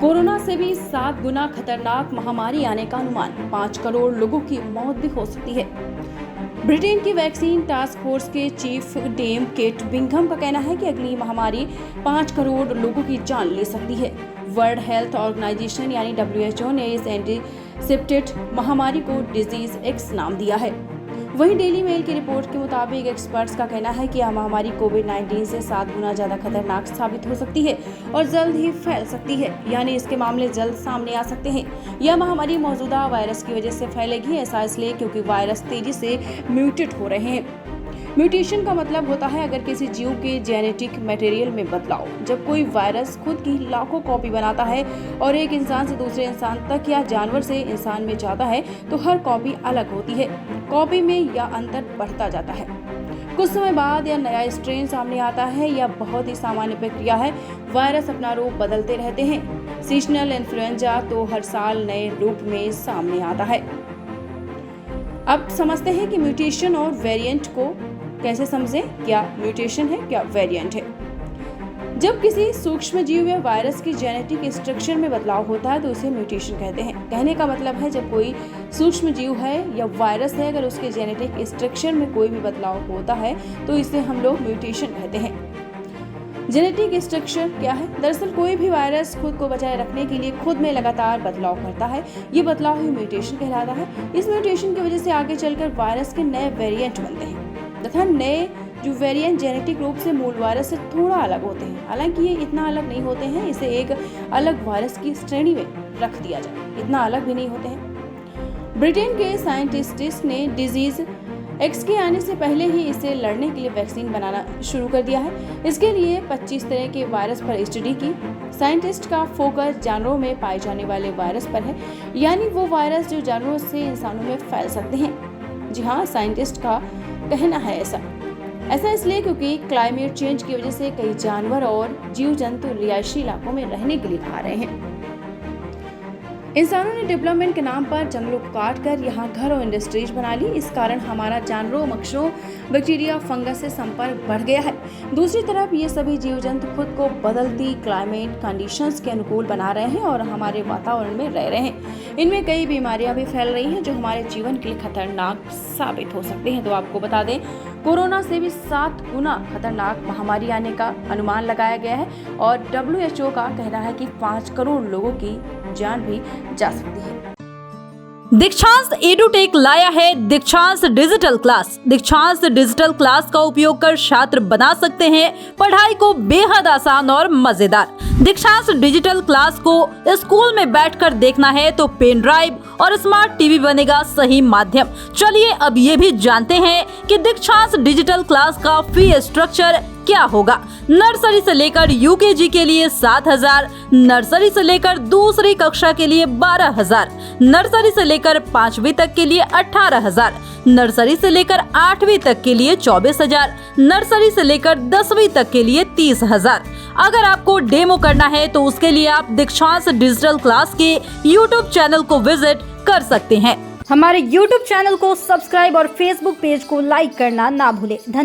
Corona से भी 7 गुना खतरनाक महामारी आने का अनुमान। 5 करोड़ लोगों की मौत भी हो सकती है। ब्रिटेन की वैक्सीन टास्क फोर्स के चीफ डेम केट बिंघम का कहना है कि अगली महामारी 5 करोड़ लोगों की जान ले सकती है। वर्ल्ड हेल्थ ऑर्गेनाइजेशन यानी WHO ने इस एंटीसेप्टेड महामारी को डिजीज एक्स नाम दिया है। वहीं डेली मेल की रिपोर्ट के मुताबिक एक्सपर्ट्स का कहना है कि यह महामारी कोविड-19 से 7 गुना ज्यादा खतरनाक साबित हो सकती है और जल्द ही फैल सकती है, यानी इसके मामले जल्द सामने आ सकते हैं। यह महामारी मौजूदा वायरस की वजह से फैलेगी, ऐसा इसलिए क्योंकि वायरस तेजी से म्यूटेट हो रहे हैं। म्यूटेशन का मतलब होता है अगर किसी जीव के जेनेटिक मटेरियल में बदलाव। जब कोई वायरस खुद की लाखों कॉपी बनाता है और एक इंसान से दूसरे इंसान तक या जानवर से इंसान में जाता है तो हर कॉपी अलग होती है। कॉपी में यह अंतर बढ़ता जाता है। कुछ समय बाद यह नया स्ट्रेन सामने आता है। यह बहुत ही सामान्य प्रक्रिया है। वायरस अपना रूप बदलते रहते हैं। सीजनल इन्फ्लुएंजा तो हर साल नए रूप में सामने आता है। अब समझते हैं कि म्यूटेशन और वेरिएंट को कैसे समझें। क्या म्यूटेशन है, क्या वेरिएंट है। जब किसी सूक्ष्म जीव या वायरस की जेनेटिक स्ट्रक्चर में बदलाव होता है तो उसे म्यूटेशन कहते हैं। कहने का मतलब है जब कोई सूक्ष्म जीव है या वायरस है, अगर उसके जेनेटिक स्ट्रक्चर में कोई भी बदलाव होता है तो इसे हम लोग म्यूटेशन कहते हैं। जेनेटिक स्ट्रक्चर क्या है? दरअसल कोई भी वायरस खुद को बचाए रखने के लिए खुद में लगातार बदलाव करता है। ये बदलाव ही म्यूटेशन कहलाता है। इस म्यूटेशन की वजह से आगे चलकर वायरस के नए वेरिएंट बनते हैं तथा नए जो वेरिएंट जेनेटिक रूप से मूल वायरस से थोड़ा अलग होते हैं। हालांकि ये इतना अलग नहीं होते हैं, इसे एक अलग वायरस की श्रेणी में रख दिया जाए। इतना अलग भी नहीं होते हैं। ब्रिटेन के साइंटिस्ट्स ने डिजीज एक्स के आने से पहले ही इसे लड़ने के लिए वैक्सीन बनाना शुरू कर दिया है। इसके लिए 25 तरह के वायरस पर स्टडी की। साइंटिस्ट का फोकस जानवरों में पाए जाने वाले वायरस पर है, यानी वो वायरस जो जानवरों से इंसानों में फैल सकते हैं। जी हाँ, साइंटिस्ट का कहना है ऐसा इसलिए क्योंकि क्लाइमेट चेंज की वजह से कई जानवर और जीव जंतु रिहायशी इलाकों में रहने के लिए आ रहे हैं। इंसानों ने डेवलपमेंट के नाम पर जंगलों को काट कर यहाँ घर और इंडस्ट्रीज बना ली। इस कारण हमारा जानवरों, मच्छरों, बैक्टीरिया, फंगस से संपर्क बढ़ गया है। दूसरी तरफ ये सभी जीव जंतु खुद को बदलती क्लाइमेट कंडीशंस के अनुकूल बना रहे हैं और हमारे वातावरण में रह रहे हैं। इनमें कई बीमारियां भी फैल रही हैं जो हमारे जीवन के लिए खतरनाक साबित हो सकती हैं। तो आपको बता दें, कोरोना से भी 7 गुना खतरनाक महामारी आने का अनुमान लगाया गया है और WHO का कहना है कि 5 करोड़ लोगों की जान भी जा सकती है। दीक्षांत एडुटेक लाया है दीक्षांत डिजिटल क्लास। दीक्षांत डिजिटल क्लास का उपयोग कर छात्र बना सकते हैं पढ़ाई को बेहद आसान और मजेदार। दीक्षांत डिजिटल क्लास को स्कूल में बैठकर देखना है तो पेन ड्राइव और स्मार्ट टीवी बनेगा सही माध्यम। चलिए अब ये भी जानते हैं कि दीक्षांत डिजिटल क्लास का फी स्ट्रक्चर क्या होगा। नर्सरी से लेकर UKG के लिए 7,000, नर्सरी से लेकर दूसरी कक्षा के लिए 12,000, नर्सरी से लेकर 5वीं तक के लिए 18,000, नर्सरी से लेकर 8वीं तक के लिए 24,000, नर्सरी से लेकर 10वीं तक के लिए 30,000। अगर आपको डेमो करना है तो उसके लिए आप दीक्षांत डिजिटल क्लास के YouTube चैनल को विजिट कर सकते हैं। हमारे YouTube चैनल को सब्सक्राइब और Facebook पेज को लाइक करना ना भूलें।